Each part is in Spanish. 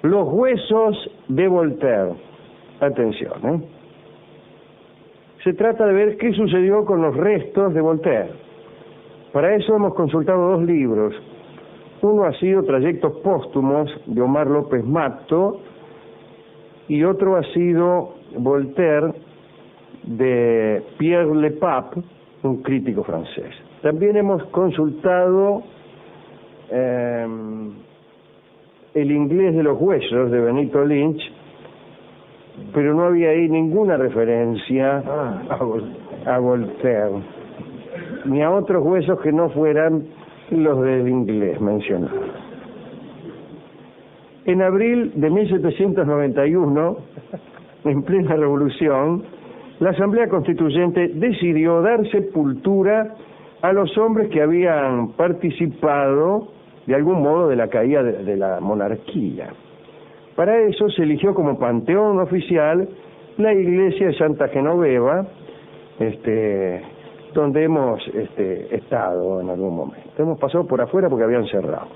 Los huesos de Voltaire. Atención, ¿eh? Se trata de ver qué sucedió con los restos de Voltaire. Para eso hemos consultado dos libros. Uno ha sido Trayectos póstumos de Omar López Mato y otro ha sido Voltaire de Pierre Le Pape, un crítico francés. También hemos consultado El inglés de los huesos de Benito Lynch, pero no había ahí ninguna referencia a Voltaire, ni a otros huesos que no fueran los del inglés mencionados. En abril de 1791, en plena revolución, la Asamblea Constituyente decidió dar sepultura a los hombres que habían participado de algún modo de la caída de la monarquía. Para eso se eligió como panteón oficial la iglesia de Santa Genoveva, donde hemos estado en algún momento. Hemos pasado por afuera porque habían cerrado.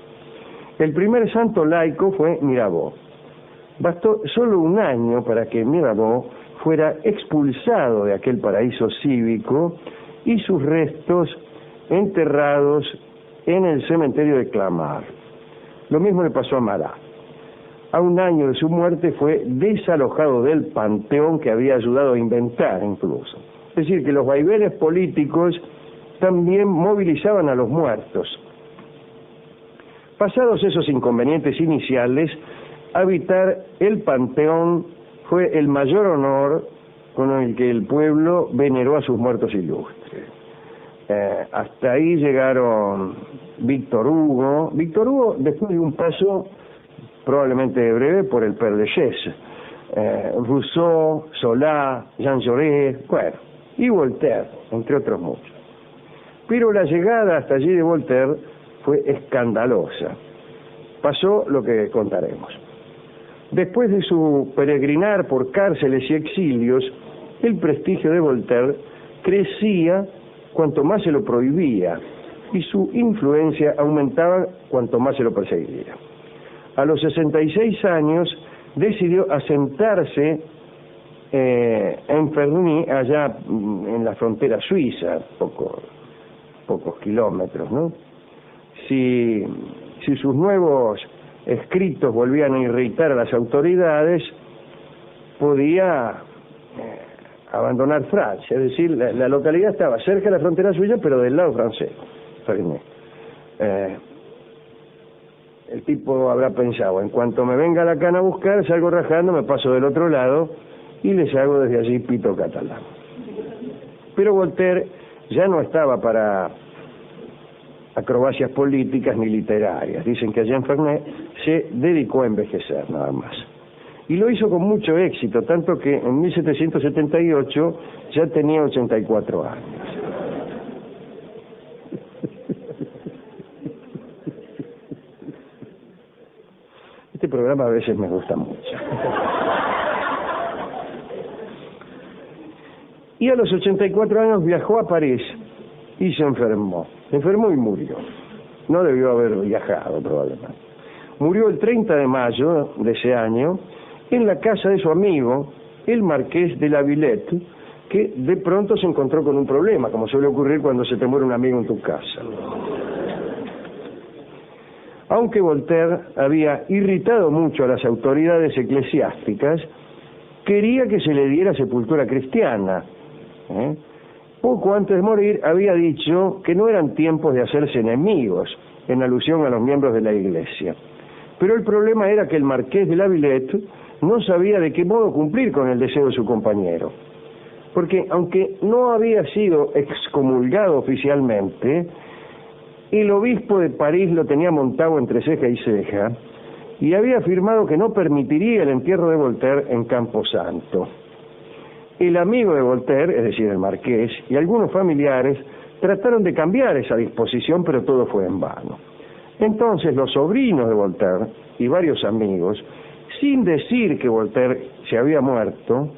El primer santo laico fue Mirabeau. Bastó solo un año para que Mirabeau fuera expulsado de aquel paraíso cívico y sus restos enterrados en el cementerio de Clamart. Lo mismo le pasó a Marat. A un año de su muerte fue desalojado del panteón que había ayudado a inventar incluso. Es decir, que los vaivenes políticos también movilizaban a los muertos. Pasados esos inconvenientes iniciales, habitar el panteón fue el mayor honor con el que el pueblo veneró a sus muertos ilustres. Hasta ahí llegaron Víctor Hugo. Víctor Hugo, después de un paso probablemente breve por el Père Lachaise, Rousseau, Zola, Jean Jaurès, bueno, y Voltaire, entre otros muchos. Pero la llegada hasta allí de Voltaire fue escandalosa. Pasó lo que contaremos. Después de su peregrinar por cárceles y exilios, el prestigio de Voltaire crecía cuanto más se lo prohibía y su influencia aumentaba cuanto más se lo perseguía. A los 66 años decidió asentarse en Ferny, allá en la frontera suiza, pocos kilómetros, ¿no? Si sus nuevos escritos volvían a irritar a las autoridades, podía abandonar Francia, es decir, la localidad estaba cerca de la frontera suiza, pero del lado francés. El tipo habrá pensado, en cuanto me venga la cana a buscar, salgo rajando, me paso del otro lado y les hago desde allí pito catalán. Pero Voltaire ya no estaba para acrobacias políticas ni literarias. Dicen que allá en Fernet se dedicó a envejecer nada más. Y lo hizo con mucho éxito, tanto que en 1778 ya tenía 84 años. Este programa a veces me gusta mucho. Y a los 84 años viajó a París y se enfermó. Se enfermó y murió. No debió haber viajado probablemente. Murió el 30 de mayo de ese año en la casa de su amigo, el marqués de la Villette, que de pronto se encontró con un problema, como suele ocurrir cuando se te muere un amigo en tu casa. Aunque Voltaire había irritado mucho a las autoridades eclesiásticas, quería que se le diera sepultura cristiana. Poco antes de morir había dicho que no eran tiempos de hacerse enemigos, en alusión a los miembros de la Iglesia. Pero el problema era que el marqués de la Villette no sabía de qué modo cumplir con el deseo de su compañero. Porque aunque no había sido excomulgado oficialmente, el obispo de París lo tenía montado entre ceja y ceja y había afirmado que no permitiría el entierro de Voltaire en Camposanto. El amigo de Voltaire, es decir, el marqués, y algunos familiares trataron de cambiar esa disposición, pero todo fue en vano. Entonces los sobrinos de Voltaire y varios amigos, sin decir que Voltaire se había muerto,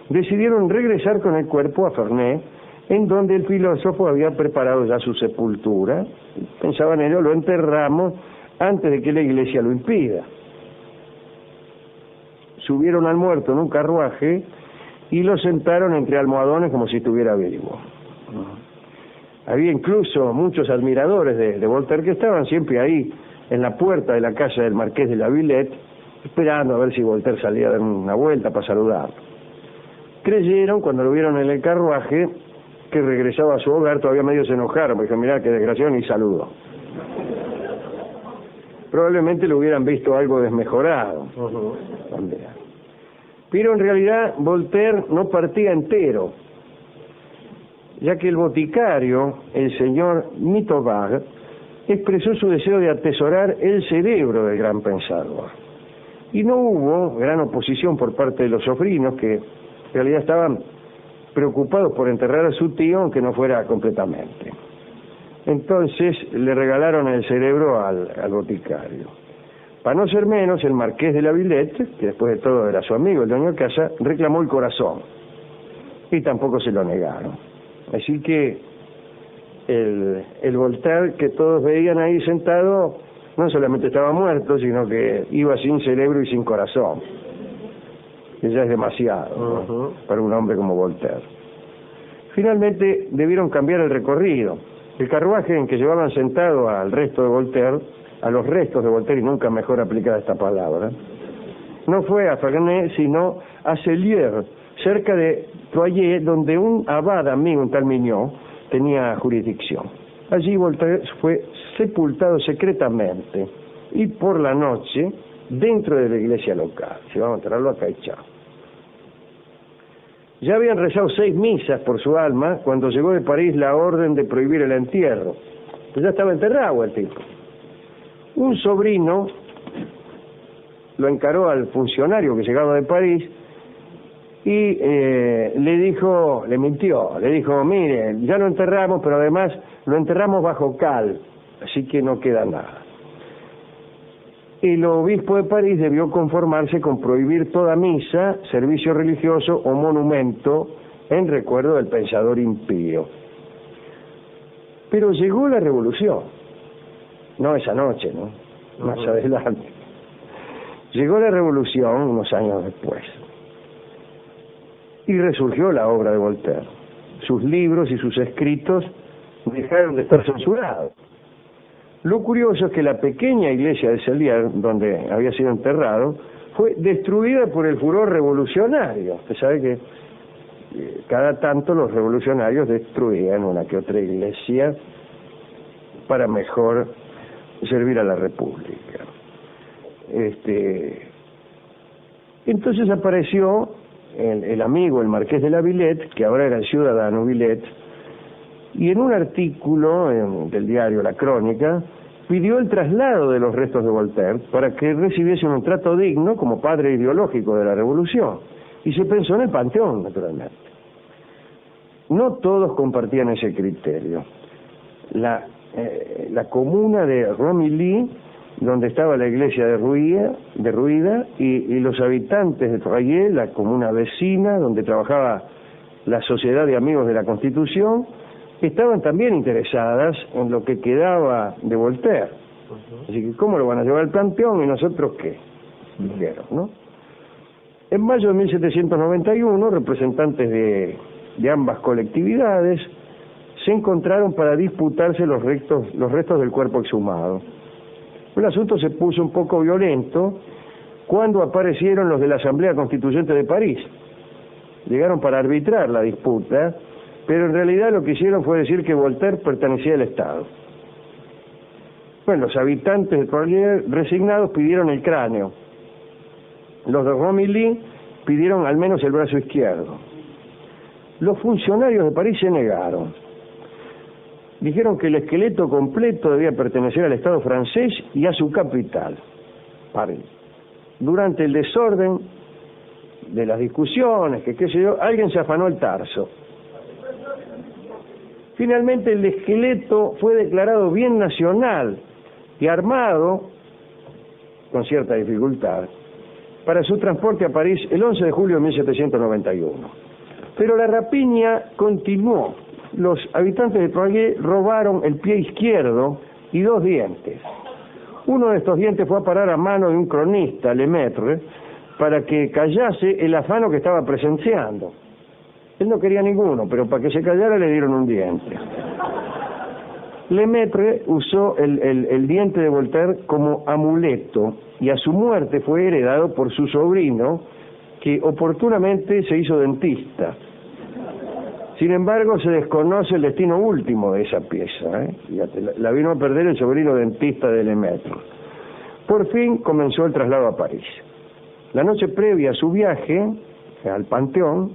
decidieron regresar con el cuerpo a Ferney, en donde el filósofo había preparado ya su sepultura. Pensaban ellos, lo enterramos antes de que la Iglesia lo impida. subieron al muerto en un carruaje y lo sentaron entre almohadones como si estuviera vivo. Había incluso muchos admiradores de Voltaire que estaban siempre ahí en la puerta de la casa del marqués de la Villette, esperando a ver si Voltaire salía a dar una vuelta para saludar. Creyeron, cuando lo vieron en el carruaje, que regresaba a su hogar. Todavía medio se enojaron, porque mirá qué desgraciado, ni saludó. Probablemente lo hubieran visto algo desmejorado. Pero en realidad Voltaire no partía entero, ya que el boticario, el señor Mitterrand, expresó su deseo de atesorar el cerebro del gran pensador. Y no hubo gran oposición por parte de los sobrinos, que en realidad estaban preocupados por enterrar a su tío, aunque no fuera completamente. Entonces le regalaron el cerebro al boticario. Para no ser menos, el marqués de la Villette, que después de todo era su amigo, el dueño de casa, reclamó el corazón. Y tampoco se lo negaron. Así que el Voltaire que todos veían ahí sentado, no solamente estaba muerto, sino que iba sin cerebro y sin corazón. Que ya es demasiado para un hombre como Voltaire. Finalmente debieron cambiar el recorrido. El carruaje en que llevaban sentado al resto de Voltaire, a los restos de Voltaire, y nunca mejor aplicada esta palabra, no fue a Ferney, sino a Cellier, cerca de Troyes, donde un abad amigo, un tal Mignot, tenía jurisdicción. Allí Voltaire fue sepultado secretamente y por la noche dentro de la iglesia local. Si vamos a enterrarlo acá y chao. Ya habían rezado 6 misas por su alma cuando llegó de París la orden de prohibir el entierro. Pues ya estaba enterrado el tipo. Un sobrino lo encaró al funcionario que llegaba de París y le mintió, le dijo, mire, ya lo enterramos, pero además lo enterramos bajo cal, así que no queda nada. El obispo de París debió conformarse con prohibir toda misa, servicio religioso o monumento en recuerdo del pensador impío. Pero llegó la revolución, no esa noche, ¿no? Más adelante. Llegó la revolución unos años después. Y resurgió la obra de Voltaire. Sus libros y sus escritos dejaron de estar censurados. Lo curioso es que la pequeña iglesia de Cellier, donde había sido enterrado, fue destruida por el furor revolucionario. Usted sabe que cada tanto los revolucionarios destruían una que otra iglesia para mejor servir a la República. Entonces apareció el amigo, el marqués de la Villette, que ahora era el ciudadano Villette, y en un artículo del diario La Crónica pidió el traslado de los restos de Voltaire para que recibiesen un trato digno como padre ideológico de la revolución. Y se pensó en el Panteón, naturalmente. No todos compartían ese criterio. La comuna de Romilly, donde estaba la iglesia derruida, y los habitantes de Troyes, la comuna vecina, donde trabajaba la Sociedad de Amigos de la Constitución, estaban también interesadas en lo que quedaba de Voltaire. Así que, ¿cómo lo van a llevar al Panteón y nosotros qué? Dijeron, ¿no? En mayo de 1791, representantes de ambas colectividades se encontraron para disputarse los restos del cuerpo exhumado. El asunto se puso un poco violento cuando aparecieron los de la Asamblea Constituyente de París. Llegaron para arbitrar la disputa, pero en realidad lo que hicieron fue decir que Voltaire pertenecía al Estado. Bueno, los habitantes de Troyes resignados pidieron el cráneo. Los de Romilly pidieron al menos el brazo izquierdo. Los funcionarios de París se negaron. Dijeron que el esqueleto completo debía pertenecer al Estado francés y a su capital, París. Durante el desorden de las discusiones, que qué sé yo, alguien se afanó el tarso. Finalmente el esqueleto fue declarado bien nacional y armado, con cierta dificultad, para su transporte a París el 11 de julio de 1791. Pero la rapiña continuó. Los habitantes de Troyes robaron el pie izquierdo y 2 dientes. Uno de estos dientes fue a parar a mano de un cronista, Lemaitre, para que callase el afano que estaba presenciando. Él no quería ninguno, pero para que se callara le dieron un diente. Lemaitre usó el diente de Voltaire como amuleto y a su muerte fue heredado por su sobrino, que oportunamente se hizo dentista. Sin embargo, se desconoce el destino último de esa pieza. Fíjate, la vino a perder el sobrino dentista de Lemaitre. Por fin comenzó el traslado a París. La noche previa a su viaje al Panteón,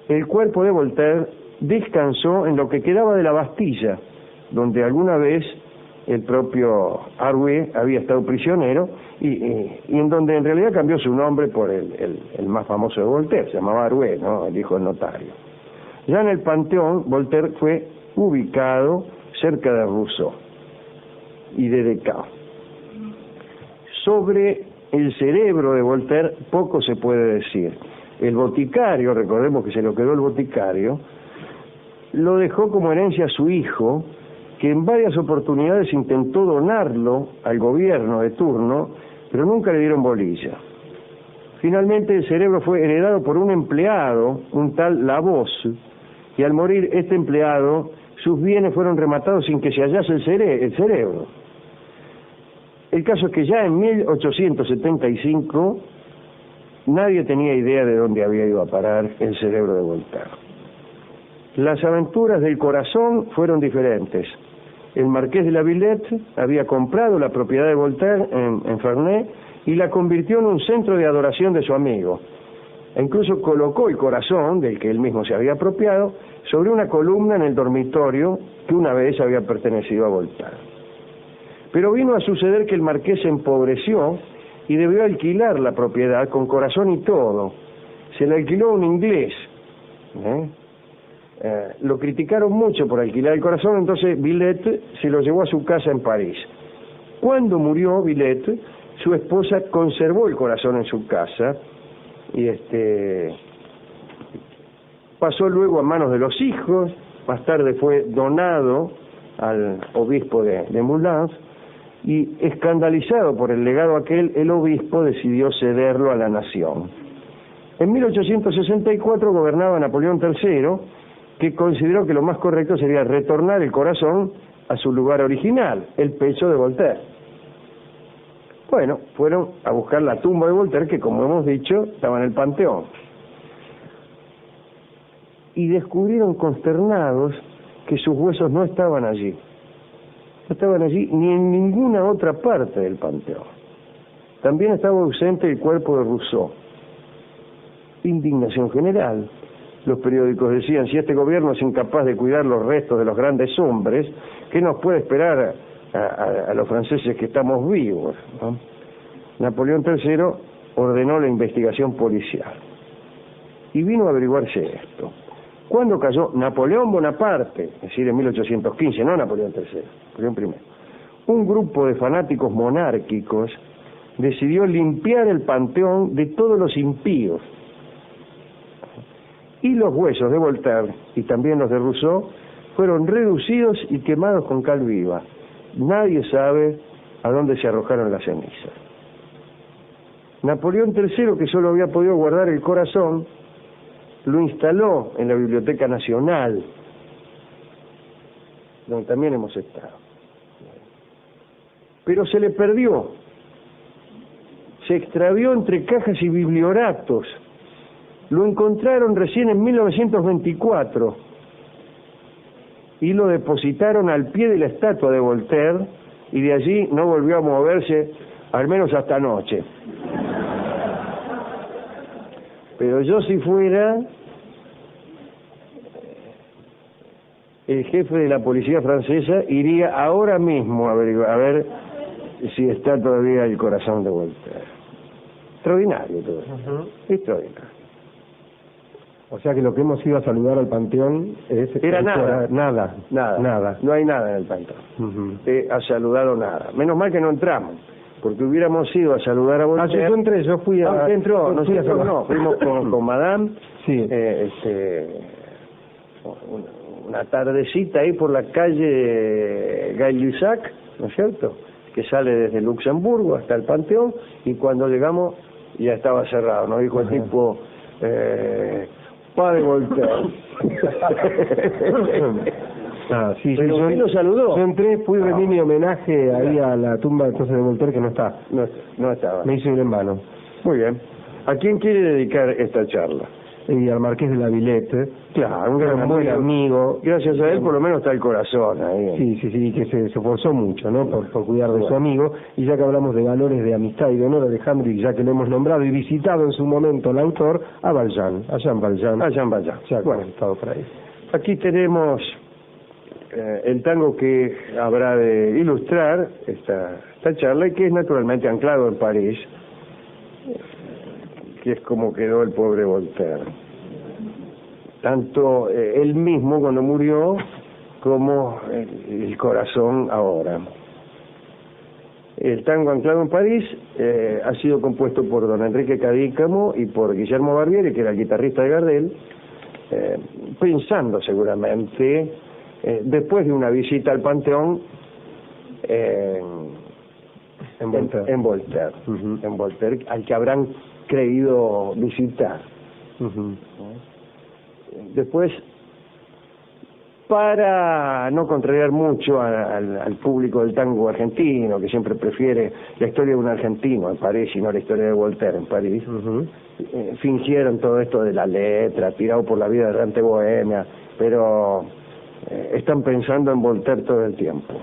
el cuerpo de Voltaire descansó en lo que quedaba de la Bastilla, donde alguna vez el propio Arouet había estado prisionero y en donde en realidad cambió su nombre por el más famoso de Voltaire, se llamaba Arouet, ¿no? El hijo del notario. Ya en el Panteón, Voltaire fue ubicado cerca de Rousseau y de Descartes. Sobre el cerebro de Voltaire poco se puede decir. El boticario, recordemos que se lo quedó el boticario, lo dejó como herencia a su hijo, que en varias oportunidades intentó donarlo al gobierno de turno, pero nunca le dieron bolilla. Finalmente el cerebro fue heredado por un empleado, un tal Lavosse, y al morir este empleado, sus bienes fueron rematados sin que se hallase el cerebro. El caso es que ya en 1875 nadie tenía idea de dónde había ido a parar el cerebro de Voltaire. Las aventuras del corazón fueron diferentes. El marqués de la Villette había comprado la propiedad de Voltaire en Ferney y la convirtió en un centro de adoración de su amigo. E incluso colocó el corazón, del que él mismo se había apropiado, sobre una columna en el dormitorio que una vez había pertenecido a Voltaire. Pero vino a suceder que el marqués se empobreció y debió alquilar la propiedad con corazón y todo. Se la alquiló a un inglés. Lo criticaron mucho por alquilar el corazón, entonces Villette se lo llevó a su casa en París. Cuando murió Villette, su esposa conservó el corazón en su casa y pasó luego a manos de los hijos. Más tarde fue donado al obispo de Moulins y, escandalizado por el legado aquel, el obispo decidió cederlo a la nación. En 1864 gobernaba Napoleón III, que consideró que lo más correcto sería retornar el corazón a su lugar original, el pecho de Voltaire. Bueno, fueron a buscar la tumba de Voltaire, que como hemos dicho, estaba en el Panteón. Y descubrieron consternados que sus huesos no estaban allí. No estaban allí ni en ninguna otra parte del Panteón. También estaba ausente el cuerpo de Rousseau. Indignación general. Los periódicos decían, si este gobierno es incapaz de cuidar los restos de los grandes hombres, ¿qué nos puede esperar a los franceses que estamos vivos? ¿No? Napoleón III ordenó la investigación policial y vino a averiguarse esto. ¿Cuándo cayó Napoleón Bonaparte? Es decir, en 1815, no Napoleón III, Napoleón I. Un grupo de fanáticos monárquicos decidió limpiar el Panteón de todos los impíos. Y los huesos de Voltaire, y también los de Rousseau, fueron reducidos y quemados con cal viva. Nadie sabe a dónde se arrojaron las cenizas. Napoleón III, que solo había podido guardar el corazón, lo instaló en la Biblioteca Nacional, donde también hemos estado. Pero se le perdió. Se extravió entre cajas y biblioratos. Lo encontraron recién en 1924 y lo depositaron al pie de la estatua de Voltaire y de allí no volvió a moverse, al menos hasta anoche. Pero yo, si fuera el jefe de la policía francesa, iría ahora mismo a ver si está todavía el corazón de Voltaire. Extraordinario todo eso. Extraordinario. O sea que lo que hemos ido a saludar al Panteón era nada. No hay nada en el Panteón. Ha saludado nada. Menos mal que no entramos, porque hubiéramos ido a saludar a Voltaire. Yo entré, yo fui a... entró, no, fuimos con Madame, sí. Una tardecita ahí por la calle Gay-Lussac, ¿no es cierto?, que sale desde Luxemburgo hasta el Panteón, y cuando llegamos ya estaba cerrado. Nos dijo el tipo, pa de Voltaire. Sí, pero yo, usted lo saludó. Yo entré, fui a rendir mi homenaje ahí a la tumba entonces de Voltaire, que no está. No estaba. Me hizo ir en vano. Muy bien. ¿A quién quiere dedicar esta charla? Y al Marqués de la Villette. Claro, un gran buen amigo. Gracias a él por lo menos está el corazón ahí. Sí, que se esforzó mucho, ¿no? Por cuidar de su amigo. Y ya que hablamos de valores de amistad y de honor, Alejandro, y ya que lo hemos nombrado y visitado en su momento el autor, a Jean Valjean. A Jean Valjean. Ya bueno, estado por ahí. Aquí tenemos el tango que habrá de ilustrar esta charla y que es naturalmente anclado en París, que es como quedó el pobre Voltaire. Tanto él mismo cuando murió como el corazón ahora. El tango anclado en París ha sido compuesto por don Enrique Cadícamo y por Guillermo Barbieri, que era el guitarrista de Gardel, pensando seguramente, después de una visita al Panteón en Voltaire, en Voltaire, al que habrán creído visitar. Después, para no contrariar mucho al público del tango argentino, que siempre prefiere la historia de un argentino en París y no la historia de Voltaire en París, fingieron todo esto de la letra, tirado por la vida errante bohemia, pero están pensando en Voltaire todo el tiempo.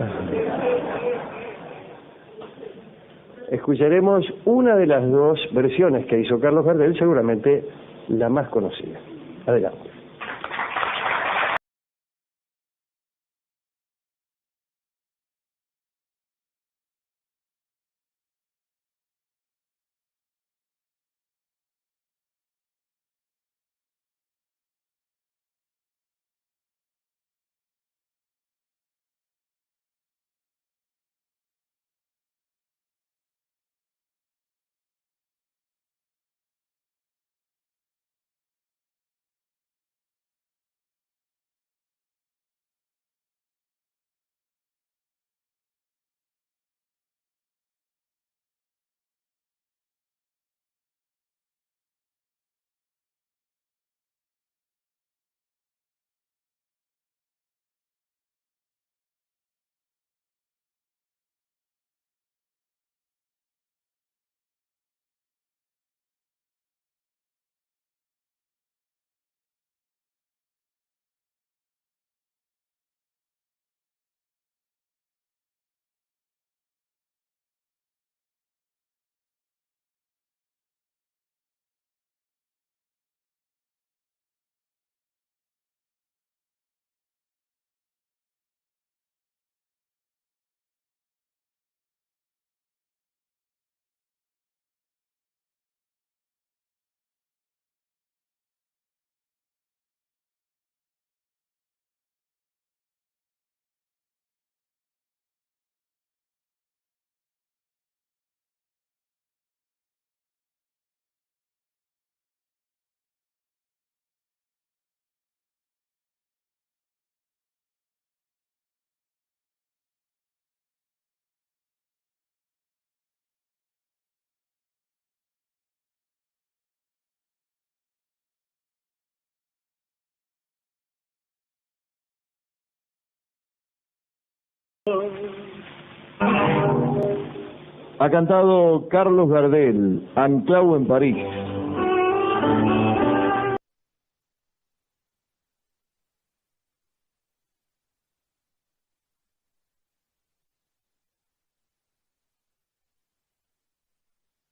Escucharemos una de las dos versiones que hizo Carlos Gardel, seguramente la más conocida. Adelante. Ha cantado Carlos Gardel, Anclado en París.